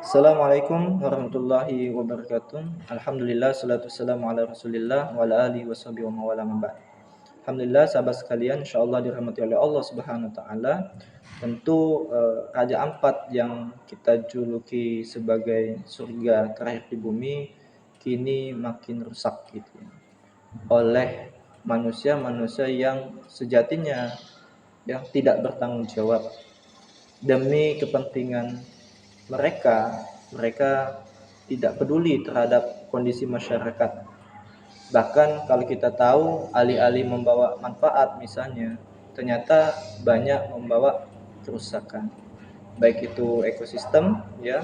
Assalamualaikum warahmatullahi wabarakatuh. Alhamdulillah salatu wassalamu ala Rasulillah wa ala alihi washabihi wa mawala man ba'd. Alhamdulillah sahabat sekalian, insyaallah dirahmati oleh Allah Subhanahu wa taala. Tentu Raja Ampat yang kita juluki sebagai surga terakhir di bumi kini makin rusak gitu ya. Oleh manusia-manusia yang sejatinya yang tidak bertanggung jawab demi kepentingan mereka, mereka tidak peduli terhadap kondisi masyarakat. Bahkan kalau kita tahu alih-alih membawa manfaat misalnya, ternyata banyak membawa kerusakan. Baik itu ekosistem ya,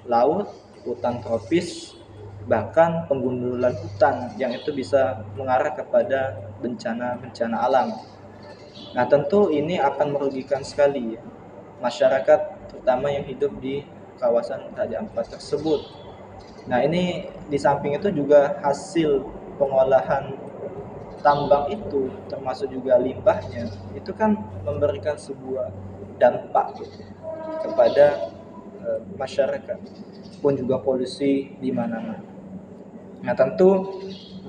laut, hutan tropis, bahkan penggundulan hutan yang itu bisa mengarah kepada bencana-bencana alam. Nah, tentu ini akan merugikan sekali ya, masyarakat terutama yang hidup di kawasan Raja Ampat tersebut. Nah, ini di samping itu juga hasil pengolahan tambang itu termasuk juga limbahnya itu kan memberikan sebuah dampak gitu kepada masyarakat pun juga polusi di mana-mana. Nah, tentu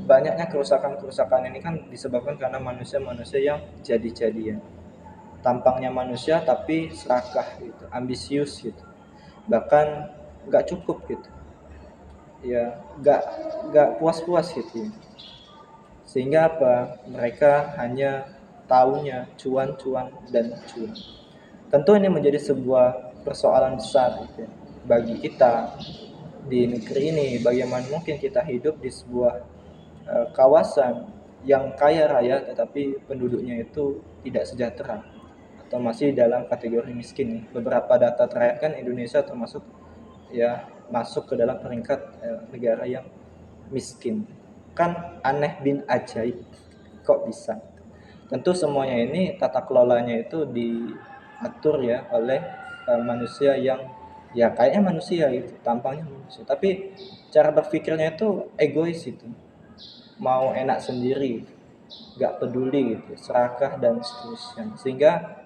banyaknya kerusakan-kerusakan ini kan disebabkan karena manusia-manusia yang jadi-jadian. Tampangnya manusia tapi serakah gitu, ambisius gitu. Bahkan nggak cukup gitu. Ya, nggak puas-puas gitu. Sehingga apa? Mereka hanya taunya cuan-cuan dan cuan. Tentu ini menjadi sebuah persoalan besar gitu ya, bagi kita di negeri ini. Bagaimana mungkin kita hidup di sebuah kawasan yang kaya raya tetapi penduduknya itu tidak sejahtera atau masih dalam kategori miskin. Beberapa data terakhir kan Indonesia termasuk ya masuk ke dalam peringkat negara yang miskin. Kan aneh bin ajaib, kok bisa? Tentu semuanya ini tata kelolanya itu diatur ya oleh manusia yang ya kayaknya manusia gitu, tampangnya manusia. Tapi cara berpikirnya itu egois itu, mau enak sendiri, nggak peduli gitu, serakah dan seterusnya. Sehingga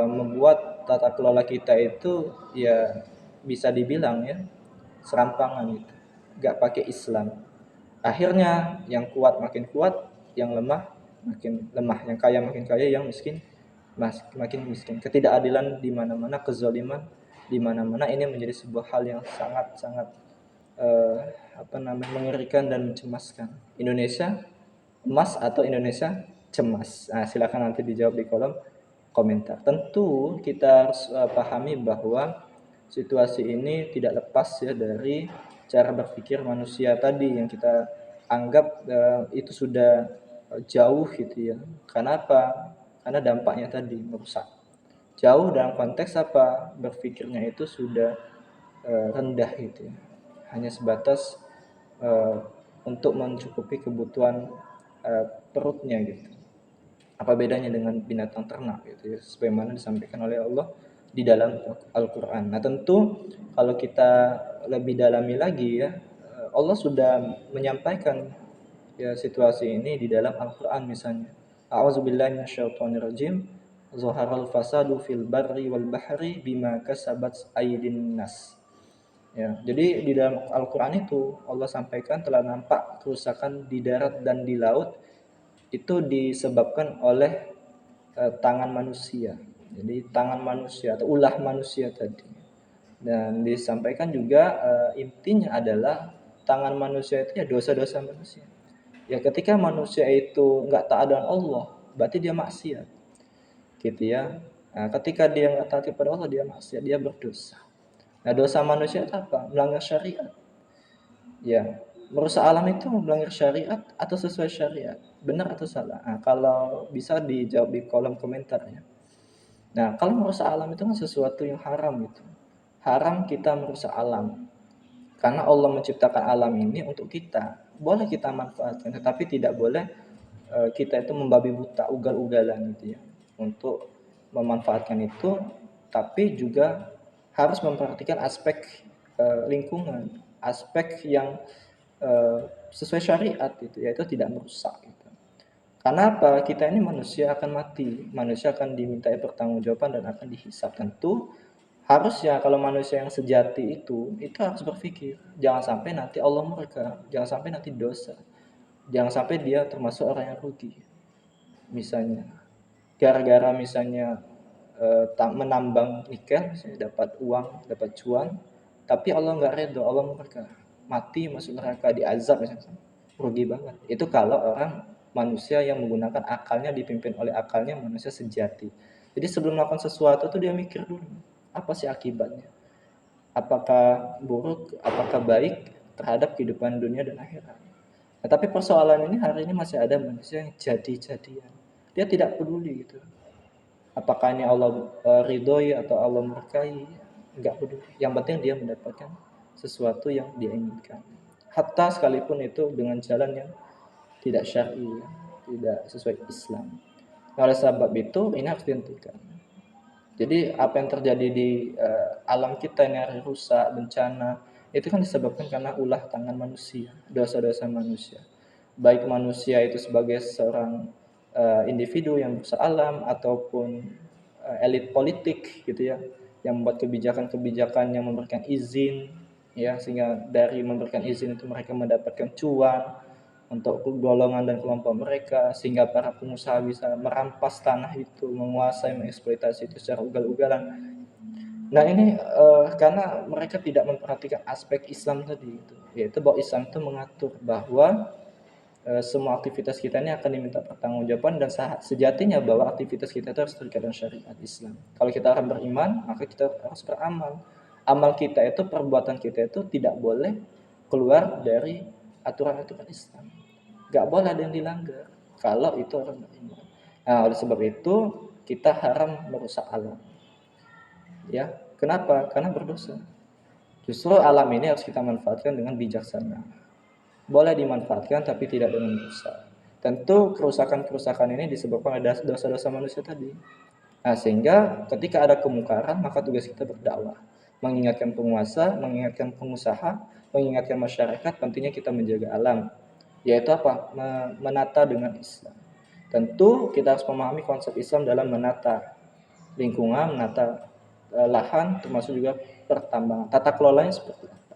membuat tata kelola kita itu ya bisa dibilang ya serampangan gitu, nggak pakai Islam. Akhirnya yang kuat makin kuat, yang lemah makin lemah, yang kaya makin kaya, yang miskin makin miskin. Ketidakadilan di mana-mana, kezaliman di mana-mana, ini menjadi sebuah hal yang sangat-sangat eh, mengerikan dan mencemaskan. Indonesia emas atau Indonesia cemas? Nah, silakan nanti dijawab di kolom komentar. Tentu kita harus pahami bahwa situasi ini tidak lepas ya dari cara berpikir manusia tadi yang kita anggap itu sudah jauh gitu ya. Karena apa? Karena dampaknya tadi merusak. Jauh dalam konteks apa? Berpikirnya itu sudah rendah gitu ya. Hanya sebatas eh, untuk mencukupi kebutuhan perutnya gitu. Apa bedanya dengan binatang ternak gitu ya, sebagaimana disampaikan oleh Allah di dalam Al-Qur'an. Nah, tentu kalau kita lebih dalami lagi ya, Allah sudah menyampaikan ya situasi ini di dalam Al-Qur'an misalnya. A'udzubillahi minasyaitonirrajim. Zaharal fasadu fil barri wal bahri bima kasabat aydin nas. Ya, jadi di dalam Al-Qur'an itu Allah sampaikan telah nampak kerusakan di darat dan di laut itu disebabkan oleh tangan manusia. Jadi tangan manusia atau ulah manusia tadi. Dan disampaikan juga intinya adalah tangan manusia itu ya dosa-dosa manusia. Ya ketika manusia itu nggak taat dengan Allah, berarti dia maksiat, gitu ya. Nah, ketika dia nggak taat kepada Allah, dia maksiat, dia berdosa. Nah, dosa manusia itu apa? Melanggar syariat. Ya, merusak alam itu melanggar syariat atau sesuai syariat? Benar atau salah? Nah, kalau bisa dijawab di kolom komentar ya. Nah, kalau merusak alam itu kan sesuatu yang haram itu. Haram kita merusak alam. Karena Allah menciptakan alam ini untuk kita. Boleh kita manfaatkan, tetapi tidak boleh kita itu membabi buta, ugal-ugalan gitu ya. Untuk memanfaatkan itu, tapi juga harus memperhatikan aspek lingkungan, aspek yang sesuai syariat itu, yaitu tidak merusak gitu. Karena apa? Kita ini manusia akan mati, manusia akan dimintai pertanggungjawaban dan akan dihisab. Tentu Harusnya kalau manusia yang sejati itu harus berpikir, jangan sampai nanti Allah murka, jangan sampai nanti dosa, jangan sampai dia termasuk orang yang rugi. Misalnya, gara-gara misalnya menambang nikel, misalnya dapat uang, dapat cuan, tapi Allah nggak redho, Allah murka, mati masuk neraka, diazab misalnya, rugi banget. Itu kalau orang manusia yang menggunakan akalnya, dipimpin oleh akalnya, manusia sejati. Jadi sebelum melakukan sesuatu tuh dia mikir dulu, apa sih akibatnya? Apakah buruk, apakah baik terhadap kehidupan dunia dan akhirat. Nah, tapi persoalan ini hari ini masih ada manusia yang jadi-jadian. Dia tidak peduli gitu. Apakah ini Allah ridhoi atau Allah murkai, enggak peduli. Yang penting dia mendapatkan sesuatu yang dia inginkan. Hatta sekalipun itu dengan jalan yang tidak syar'i, tidak sesuai Islam. Nah, oleh sebab itu ini harus dihentikan. Jadi apa yang terjadi di alam kita ini, hari rusak, bencana, itu kan disebabkan karena ulah tangan manusia, dosa-dosa manusia. Baik manusia itu sebagai seorang individu yang merusak alam, ataupun elit politik gitu ya, yang membuat kebijakan-kebijakan yang memberikan izin, ya, sehingga dari memberikan izin itu mereka mendapatkan cuan untuk golongan dan kelompok mereka, sehingga para pengusaha bisa merampas tanah itu, menguasai, mengeksploitasi itu secara ugal-ugalan. Nah ini karena mereka tidak memperhatikan aspek Islam tadi itu, yaitu bahwa Islam itu mengatur bahwa semua aktivitas kita ini akan diminta pertanggungjawaban, dan sejatinya bahwa aktivitas kita itu harus terikat dengan syariat Islam. Kalau kita akan beriman, maka kita harus beramal. Amal kita itu, perbuatan kita itu tidak boleh keluar dari aturan-aturan Islam. Gak boleh ada yang dilanggar kalau itu orang beriman. Nah, oleh sebab itu kita haram merusak alam. Ya, kenapa? Karena berdosa. Justru alam ini harus kita manfaatkan dengan bijaksana. Boleh dimanfaatkan tapi tidak dengan merusak. Tentu kerusakan-kerusakan ini disebabkan oleh dosa-dosa manusia tadi. Nah, sehingga ketika ada kemungkaran, maka tugas kita berdakwah, mengingatkan penguasa, mengingatkan pengusaha, mengingatkan masyarakat pentingnya kita menjaga alam, yaitu apa? Menata dengan Islam. Tentu kita harus memahami konsep Islam dalam menata lingkungan, menata lahan, termasuk juga pertambangan. Tata kelolanya seperti apa?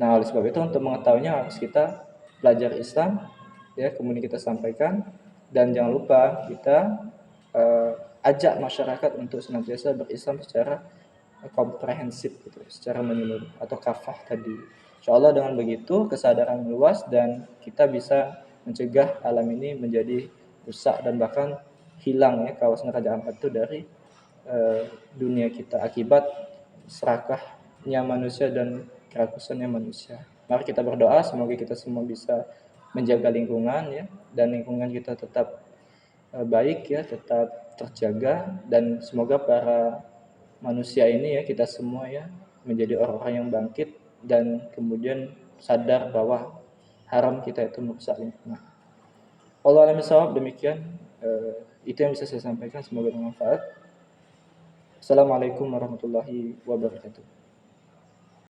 Nah, oleh sebab itu untuk mengetahuinya harus kita belajar Islam, ya, kemudian kita sampaikan, dan jangan lupa kita ajak masyarakat untuk senantiasa berislam secara komprehensif gitu, secara menyeluruh, atau kafah tadi. Insyaallah dengan begitu kesadaran luas, dan kita bisa mencegah alam ini menjadi rusak dan bahkan hilang, ya, kawasan Raja Ampat itu dari dunia kita akibat serakahnya manusia dan kerakusannya manusia. Mari kita berdoa semoga kita semua bisa menjaga lingkungan, ya, dan lingkungan kita tetap baik, ya, tetap terjaga, dan semoga para manusia ini, ya, kita semua, ya, menjadi orang-orang yang bangkit dan kemudian sadar bahwa haram kita itu merusak lingkungan. Allah alam bisawab, demikian itu yang bisa saya sampaikan, semoga bermanfaat. Assalamualaikum warahmatullahi wabarakatuh.